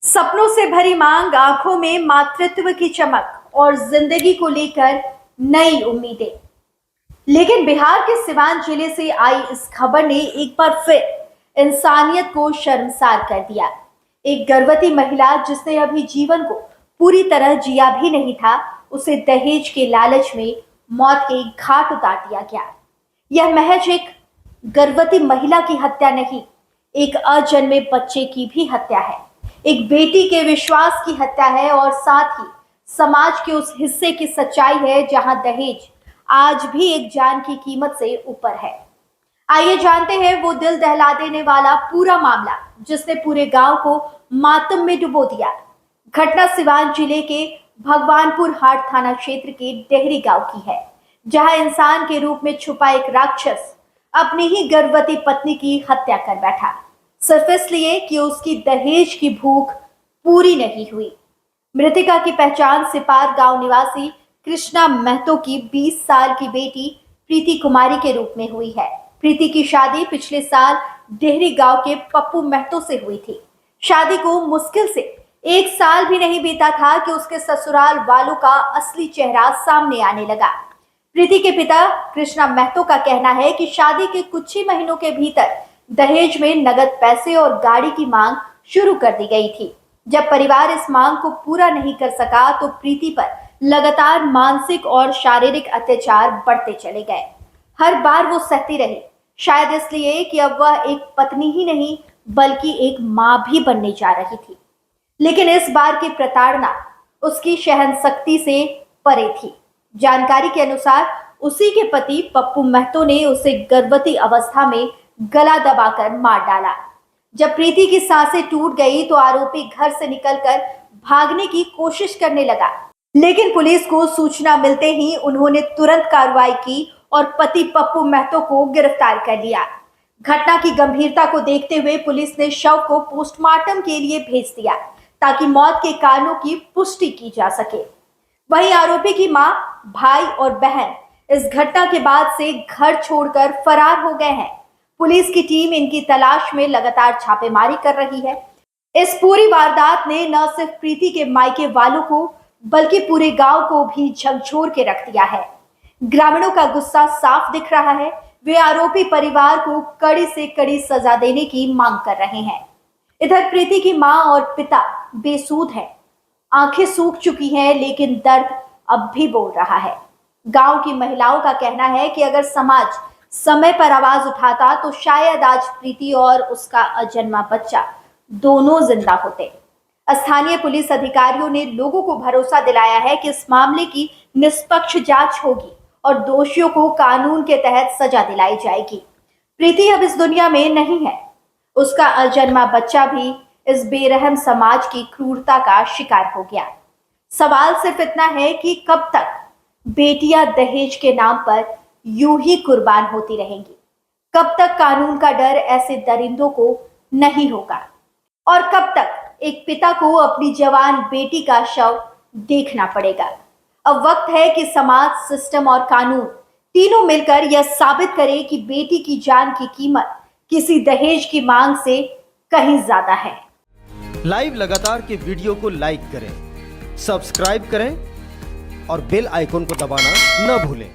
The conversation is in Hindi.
सपनों से भरी मांग, आंखों में मातृत्व की चमक और जिंदगी को लेकर नई उम्मीदें। लेकिन बिहार के सिवान जिले से आई इस खबर ने एक बार फिर इंसानियत को शर्मसार कर दिया। एक गर्भवती महिला जिसने अभी जीवन को पूरी तरह जिया भी नहीं था, उसे दहेज के लालच में मौत के घाट उतार दिया गया। यह महज एक गर्भवती महिला की हत्या नहीं, एक अजन्मे बच्चे की भी हत्या है, एक बेटी के विश्वास की हत्या है और साथ ही समाज के उस हिस्से की सच्चाई है जहां दहेज आज भी एक जान की कीमत से ऊपर है। आइए जानते हैं वो दिल दहला देने वाला पूरा मामला जिसने पूरे गांव को मातम में डुबो दिया। घटना सिवान जिले के भगवानपुर हाट थाना क्षेत्र के डेहरी गांव की है, जहां इंसान के रूप में छुपा एक राक्षस अपनी ही गर्भवती पत्नी की हत्या कर बैठा, सिर्फ इसलिए कि उसकी दहेज की भूख पूरी नहीं हुई। मृतिका की पहचान सिपार गांव निवासी कृष्णा महतो की 20 साल की बेटी प्रीति कुमारी के रूप में हुई है। प्रीति की शादी पिछले साल डेहरी गांव के पप्पू महतो से हुई थी। शादी को मुश्किल से 1 साल भी नहीं बीता था कि उसके ससुराल वालों का असली चेहरा सामने आने लगा। प्रीति के पिता कृष्णा महतो का कहना है कि शादी के कुछ ही महीनों के भीतर दहेज में नगद पैसे और गाड़ी की मांग शुरू कर दी गई थी। जब परिवार इस मांग को पूरा नहीं कर सका तो प्रीति पर लगातार मानसिक और शारीरिक अत्याचार बढ़ते चले गए। हर बार वो सहती रही, शायद इसलिए कि अब वह एक पत्नी ही नहीं बल्कि एक मां भी बनने जा रही थी। लेकिन इस बार की प्रताड़ना उसकी सहनशक्ति से परे थी। जानकारी के अनुसार उसी के पति पप्पू महतो ने उसे गर्भवती अवस्था में गला दबाकर मार डाला। जब प्रीति की सांसें टूट गई तो आरोपी घर से निकलकर भागने की कोशिश करने लगा, लेकिन पुलिस को सूचना मिलते ही उन्होंने तुरंत कार्रवाई की और पति पप्पू महतो को गिरफ्तार कर लिया। घटना की गंभीरता को देखते हुए पुलिस ने शव को पोस्टमार्टम के लिए भेज दिया ताकि मौत के कारणों की पुष्टि की जा सके। वहीं आरोपी की मां, भाई और बहन इस घटना के बाद से घर छोड़कर फरार हो गए हैं। पुलिस की टीम इनकी तलाश में लगातार छापेमारी कर रही है। इस पूरी वारदात ने न सिर्फ प्रीति के मायके वालों को बल्कि पूरे गांव को भी झकझोर के रख दिया है। ग्रामीणों का गुस्सा साफ दिख रहा है। वे आरोपी परिवार को कड़ी से कड़ी सजा देने की मांग कर रहे हैं। इधर प्रीति की मां और पिता बेसूध हैं, आंखें सूख चुकी हैं, लेकिन दर्द अब भी बोल रहा है। गांव की महिलाओं का कहना है कि अगर समाज समय पर आवाज उठाता तो शायद आज प्रीति और उसका अजन्मा बच्चा दोनों जिंदा होते। स्थानीय पुलिस अधिकारियों ने लोगों को भरोसा दिलाया है कि इस मामले की निष्पक्ष जांच होगी और दोषियों को कानून के तहत सजा दिलाई जाएगी। प्रीति अब इस दुनिया में नहीं है, उसका अजन्मा बच्चा भी इस बेरहम समाज की क्रूरता का शिकार हो गया। सवाल सिर्फ इतना है कि कब तक बेटियां दहेज के नाम पर यूं ही कुर्बान होती रहेंगी, कब तक कानून का डर ऐसे दरिंदों को नहीं होगा और कब तक एक पिता को अपनी जवान बेटी का शव देखना पड़ेगा। अब वक्त है कि समाज, सिस्टम और कानून तीनों मिलकर यह साबित करें कि बेटी की जान की कीमत किसी दहेज की मांग से कहीं ज्यादा है। लाइव लगातार के वीडियो को लाइक करें, सब्सक्राइब करें और बेल आइकन को दबाना न भूलें।